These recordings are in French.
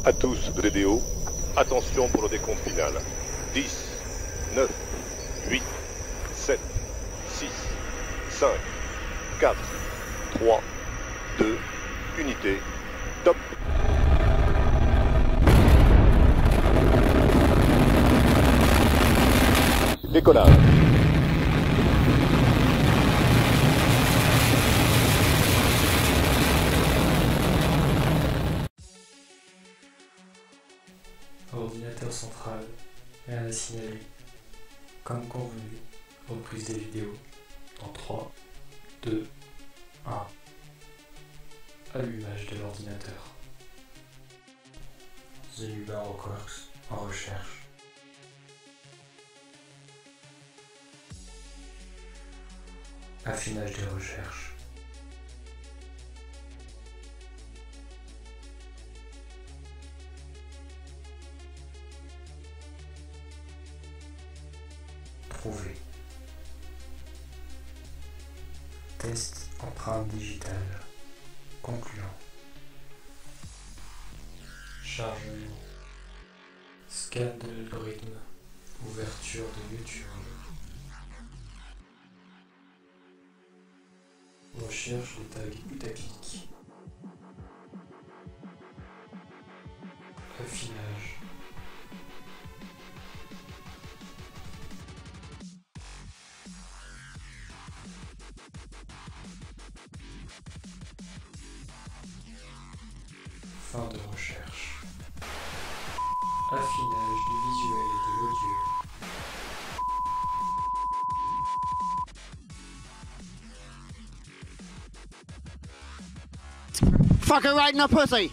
À tous de DDO, attention pour le décompte final. 10, 9, 8, 7, 6, 5, 4, 3, 2, unité, top. Décollage. Ordinateur central, rien à signaler. Comme convenu, reprise des vidéos dans 3, 2, 1. Allumage de l'ordinateur. The Human Records en recherche. Affinage des recherches. Trouver. Test empreinte digitale. Concluant. Chargement. Scan de l'algorithme. Ouverture de YouTube. Recherche de tags putaclic. Affinage. Fin de recherche. Affinage du visuel et de l'audio. Fucker right in the pussy!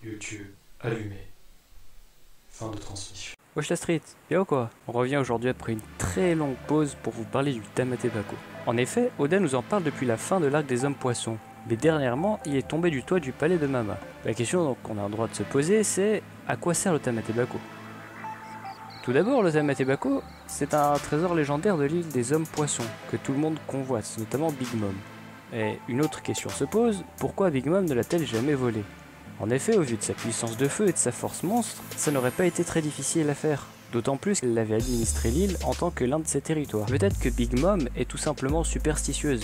YouTube allumé. Fin de transmission. Wesh la street, bien ou quoi? On revient aujourd'hui après une très longue pause pour vous parler du Tamate Bako. En effet, Oda nous en parle depuis la fin de l'arc des hommes poissons, mais dernièrement il est tombé du toit du palais de Mama. La question qu'on a le droit de se poser c'est à quoi sert le Tamate Bako? Tout d'abord, le Tamate Bako, c'est un trésor légendaire de l'île des hommes poissons, que tout le monde convoite, notamment Big Mom. Et une autre question se pose, pourquoi Big Mom ne l'a-t-elle jamais volé? En effet, au vu de sa puissance de feu et de sa force monstre, ça n'aurait pas été très difficile à faire. D'autant plus qu'elle avait administré l'île en tant que l'un de ses territoires. Peut-être que Big Mom est tout simplement superstitieuse,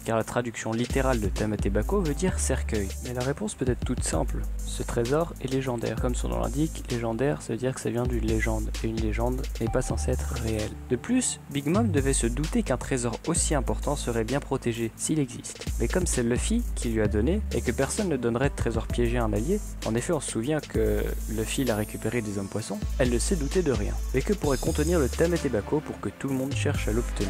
car la traduction littérale de Tamate Bako veut dire cercueil. Mais la réponse peut être toute simple, ce trésor est légendaire. Comme son nom l'indique, légendaire ça veut dire que ça vient d'une légende, et une légende n'est pas censée être réelle. De plus, Big Mom devait se douter qu'un trésor aussi important serait bien protégé, s'il existe. Mais comme c'est Luffy qui lui a donné, et que personne ne donnerait de trésor piégé à un allié, en effet on se souvient que Luffy l'a récupéré des hommes poissons, elle ne s'est doutée de rien. Mais que pourrait contenir le Tamate Bako pour que tout le monde cherche à l'obtenir?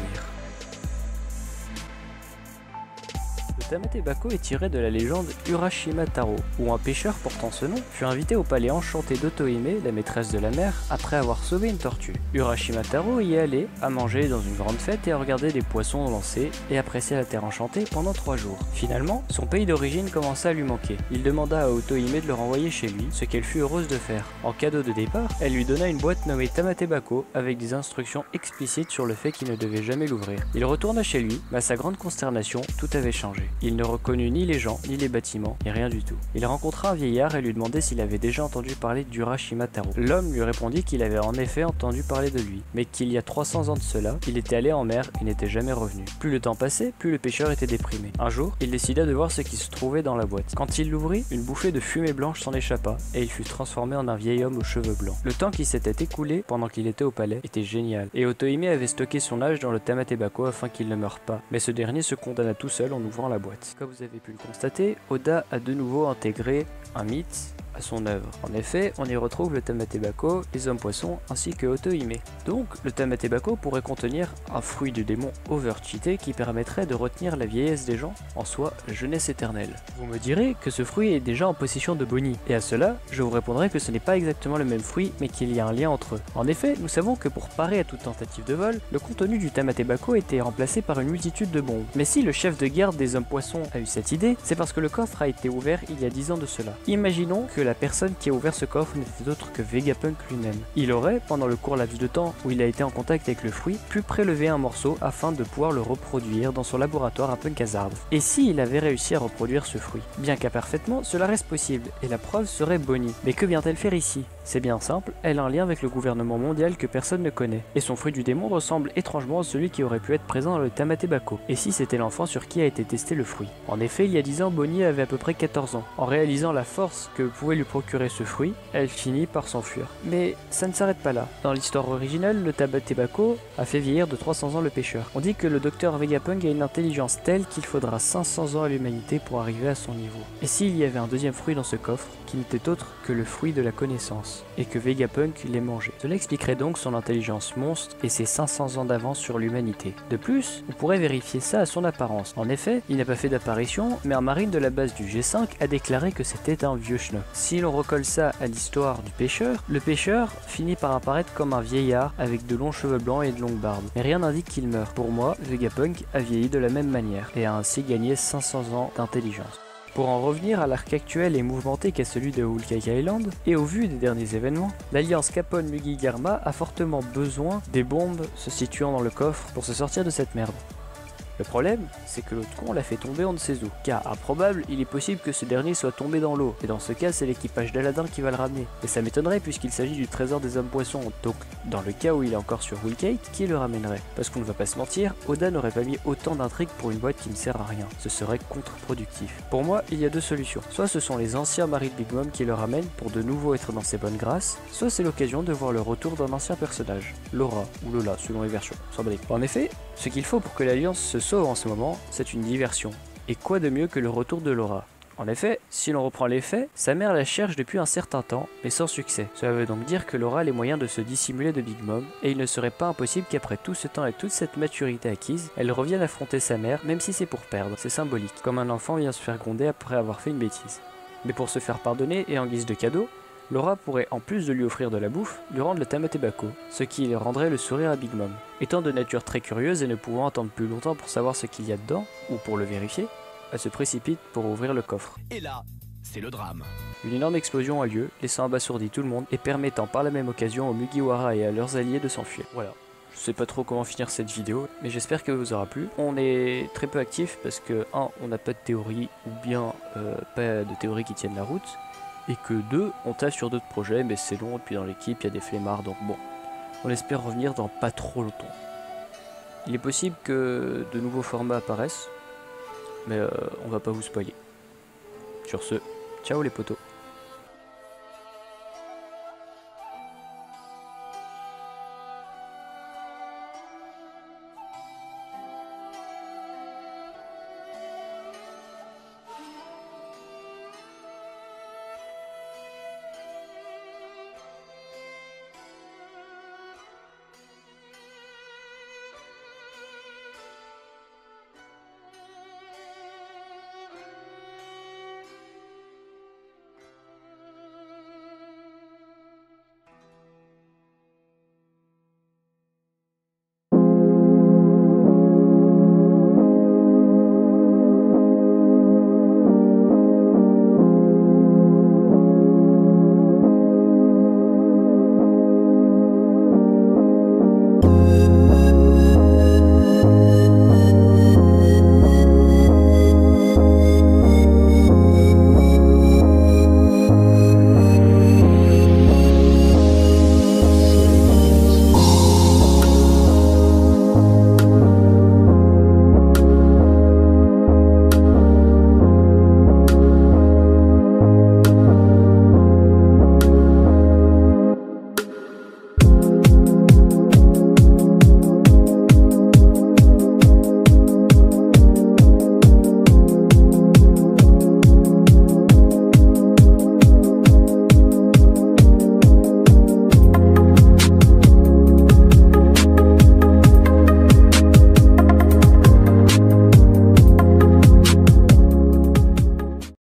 Le Tamate Bako est tiré de la légende Urashima Taro, où un pêcheur portant ce nom fut invité au palais enchanté d'Otohime, la maîtresse de la mer, après avoir sauvé une tortue. Urashima Taro y est allé, à manger dans une grande fête et à regarder des poissons lancer et apprécier la terre enchantée pendant 3 jours. Finalement, son pays d'origine commença à lui manquer. Il demanda à Otohime de le renvoyer chez lui, ce qu'elle fut heureuse de faire. En cadeau de départ, elle lui donna une boîte nommée Tamate Bako avec des instructions explicites sur le fait qu'il ne devait jamais l'ouvrir. Il retourna chez lui, mais à sa grande consternation, tout avait changé. Il ne reconnut ni les gens, ni les bâtiments, et rien du tout. Il rencontra un vieillard et lui demandait s'il avait déjà entendu parler d'Urashima Taro. L'homme lui répondit qu'il avait en effet entendu parler de lui, mais qu'il y a 300 ans de cela, il était allé en mer et n'était jamais revenu. Plus le temps passait, plus le pêcheur était déprimé. Un jour, il décida de voir ce qui se trouvait dans la boîte. Quand il l'ouvrit, une bouffée de fumée blanche s'en échappa, et il fut transformé en un vieil homme aux cheveux blancs. Le temps qui s'était écoulé pendant qu'il était au palais était génial, et Otohime avait stocké son âge dans le Tamate Bako afin qu'il ne meure pas, mais ce dernier se condamna tout seul en ouvrant la boîte. Comme vous avez pu le constater, Oda a de nouveau intégré un mythe à son œuvre. En effet, on y retrouve le Tamate Bako, les hommes poissons ainsi que Otohime. Donc, le Tamate Bako pourrait contenir un fruit de démon overcheaté qui permettrait de retenir la vieillesse des gens, en soi la jeunesse éternelle. Vous me direz que ce fruit est déjà en possession de Bonnie, et à cela, je vous répondrai que ce n'est pas exactement le même fruit, mais qu'il y a un lien entre eux. En effet, nous savons que pour parer à toute tentative de vol, le contenu du Tamate Bako était remplacé par une multitude de bombes. Mais si le chef de garde des hommes poissons a eu cette idée, c'est parce que le coffre a été ouvert il y a 10 ans de cela. Imaginons que la personne qui a ouvert ce coffre n'était autre que Vegapunk lui-même. Il aurait, pendant le court laps de temps où il a été en contact avec le fruit, pu prélever un morceau afin de pouvoir le reproduire dans son laboratoire à Punkazard. Et si il avait réussi à reproduire ce fruit? Bien qu'imparfaitement, cela reste possible, et la preuve serait Bonnie. Mais que vient-elle faire ici? C'est bien simple, elle a un lien avec le gouvernement mondial que personne ne connaît, et son fruit du démon ressemble étrangement à celui qui aurait pu être présent dans le Tamate Bako. Et si c'était l'enfant sur qui a été testé le fruit? En effet, il y a 10 ans, Bonnie avait à peu près 14 ans. En réalisant la force que pouvait lui procurer ce fruit, elle finit par s'enfuir. Mais ça ne s'arrête pas là. Dans l'histoire originale, le Tamate Bako a fait vieillir de 300 ans le pêcheur. On dit que le docteur Vegapunk a une intelligence telle qu'il faudra 500 ans à l'humanité pour arriver à son niveau. Et s'il y avait un deuxième fruit dans ce coffre, qui n'était autre que le fruit de la connaissance, et que Vegapunk l'ait mangé. Cela expliquerait donc son intelligence monstre et ses 500 ans d'avance sur l'humanité. De plus, on pourrait vérifier ça à son apparence. En effet, il n'a pas fait d'apparition, mais un marine de la base du G5 a déclaré que c'était un vieux schnock. Si l'on recolle ça à l'histoire du pêcheur, le pêcheur finit par apparaître comme un vieillard avec de longs cheveux blancs et de longues barbes. Mais rien n'indique qu'il meurt. Pour moi, Vegapunk a vieilli de la même manière, et a ainsi gagné 500 ans d'intelligence. Pour en revenir à l'arc actuel et mouvementé qu'est celui de Whole Cake Island, et au vu des derniers événements, l'alliance Capone-Mugi-Garma a fortement besoin des bombes se situant dans le coffre pour se sortir de cette merde. Le problème, c'est que l'autre con l'a fait tomber on ne sait où. Car improbable, il est possible que ce dernier soit tombé dans l'eau, et dans ce cas c'est l'équipage d'Aladin qui va le ramener. Et ça m'étonnerait puisqu'il s'agit du trésor des hommes poissons, donc dans le cas où il est encore sur Whole Cake, qui le ramènerait? Parce qu'on ne va pas se mentir, Oda n'aurait pas mis autant d'intrigues pour une boîte qui ne sert à rien, ce serait contre-productif. Pour moi, il y a deux solutions. Soit ce sont les anciens maris de Big Mom qui le ramènent pour de nouveau être dans ses bonnes grâces, soit c'est l'occasion de voir le retour d'un ancien personnage, Laura ou Lola selon les versions. En effet, ce qu'il faut pour que l'Alliance se sauve en ce moment, c'est une diversion. Et quoi de mieux que le retour de Laura? En effet, si l'on reprend les faits, sa mère la cherche depuis un certain temps, mais sans succès. Cela veut donc dire que Laura a les moyens de se dissimuler de Big Mom, et il ne serait pas impossible qu'après tout ce temps et toute cette maturité acquise, elle revienne affronter sa mère, même si c'est pour perdre. C'est symbolique, comme un enfant vient se faire gronder après avoir fait une bêtise. Mais pour se faire pardonner, et en guise de cadeau, Laura pourrait, en plus de lui offrir de la bouffe, lui rendre le Tamate Bako, ce qui rendrait le sourire à Big Mom. Étant de nature très curieuse et ne pouvant attendre plus longtemps pour savoir ce qu'il y a dedans, ou pour le vérifier, elle se précipite pour ouvrir le coffre. Et là, c'est le drame. Une énorme explosion a lieu, laissant abasourdi tout le monde et permettant par la même occasion aux Mugiwara et à leurs alliés de s'enfuir. Voilà. Je sais pas trop comment finir cette vidéo, mais j'espère qu'elle vous aura plu. On est très peu actifs parce que 1. On n'a pas de théorie, ou bien pas de théorie qui tienne la route, et que 2. On tâche sur d'autres projets, mais c'est long, et puis dans l'équipe il y a des flemmards, donc bon. On espère revenir dans pas trop longtemps. Il est possible que de nouveaux formats apparaissent, mais on va pas vous spoiler. Sur ce, ciao les potos.